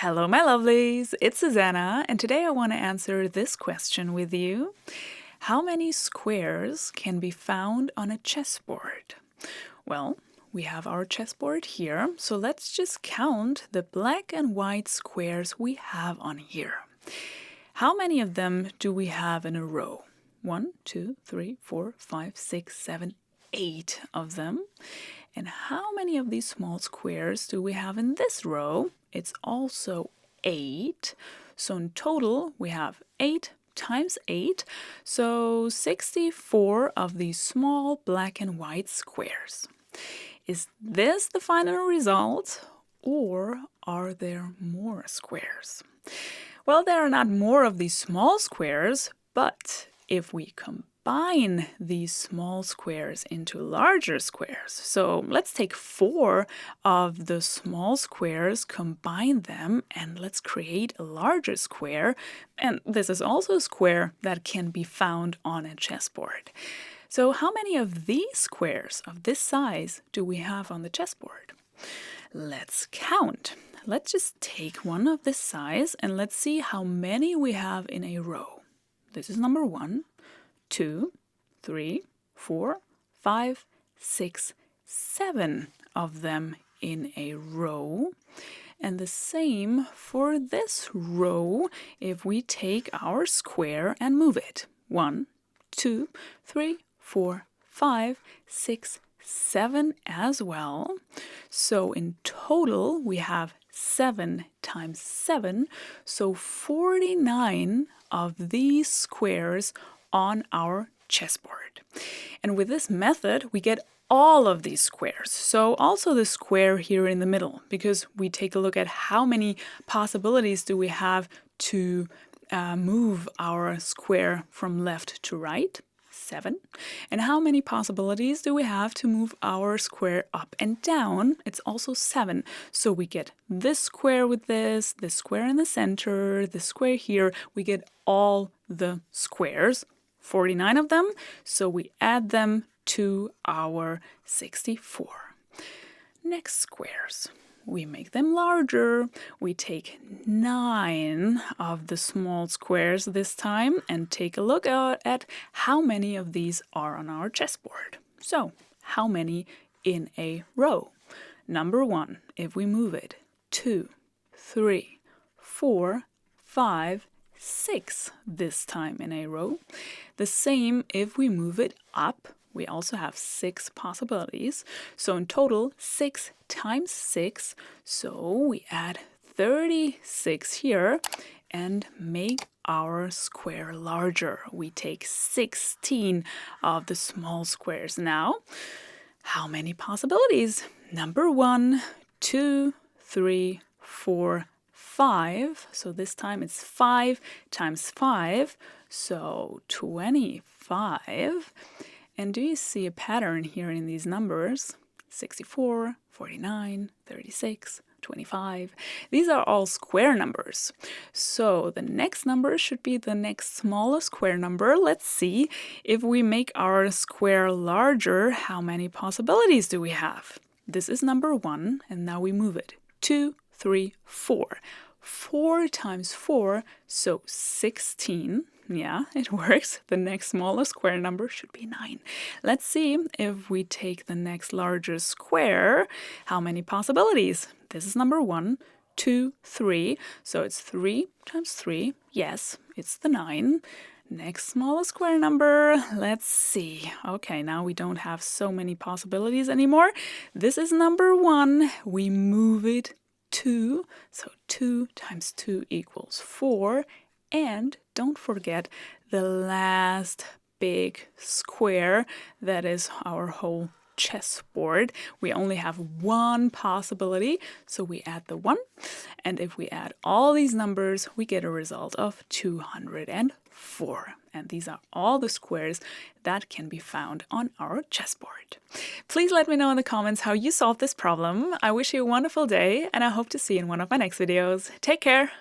Hello, my lovelies. It's Susanna, and today I want to answer this question with you. How many squares can be found on a chessboard? Well, we have our chessboard here, so let's just count the black and white squares we have on here. How many of them do we have in a row? 1, 2, 3, 4, 5, 6, 7, 8 of them. And how many of these small squares do we have in this row? It's also 8. So in total, we have 8 times 8. So 64 of these small black and white squares. Is this the final result, or are there more squares? Well, there are not more of these small squares, but if we combine these small squares into larger squares, so let's take 4 of the small squares, combine them, and let's create a larger square. And this is also a square that can be found on a chessboard. So how many of these squares of this size do we have on the chessboard? Let's count. Let's just take one of this size and let's see how many we have in a row. This is number 1, 2, 3, 4, 5, 6, 7 of them in a row. And the same for this row if we take our square and move it. 1, 2, 3, 4, 5, 6, 7 as well. So in total we have 7 times 7, so 49 of these squares on our chessboard. And with this method, we get all of these squares. So also the square here in the middle, because we take a look at how many possibilities do we have to move our square from left to right. 7. And how many possibilities do we have to move our square up and down? It's also 7. So we get this square with this square in the center, this square here. We get all the squares, 49 of them. So we add them to our 64. Next squares. We make them larger. We take 9 of the small squares this time and take a look at how many of these are on our chessboard. So, how many in a row? Number 1, if we move it, 2, 3, 4, 5, 6 this time in a row. The same if we move it up. We also have 6 possibilities. So in total, 6 times 6. So we add 36 here and make our square larger. We take 16 of the small squares now. How many possibilities? Number 1, 2, 3, 4, 5. So this time it's 5 times 5. So 25. And do you see a pattern here in these numbers? 64, 49, 36, 25. These are all square numbers. So the next number should be the next smallest square number. Let's see if we make our square larger, how many possibilities do we have? This is number 1, and now we move it. 2, 3, 4. 4 times 4, so 16. Yeah, it works. The next smallest square number should be 9. Let's see if we take the next largest square, how many possibilities? This is number 1, 2, 3. So it's 3 times 3. Yes, it's the 9. Next smallest square number, let's see. Okay, now we don't have so many possibilities anymore. This is number 1. We move it 2. So 2 times 2 equals 4. And don't forget the last big square, that is our whole chessboard. We only have 1 possibility, so we add the 1. And if we add all these numbers, we get a result of 204. And these are all the squares that can be found on our chessboard. Please let me know in the comments how you solved this problem. I wish you a wonderful day, and I hope to see you in one of my next videos. Take care!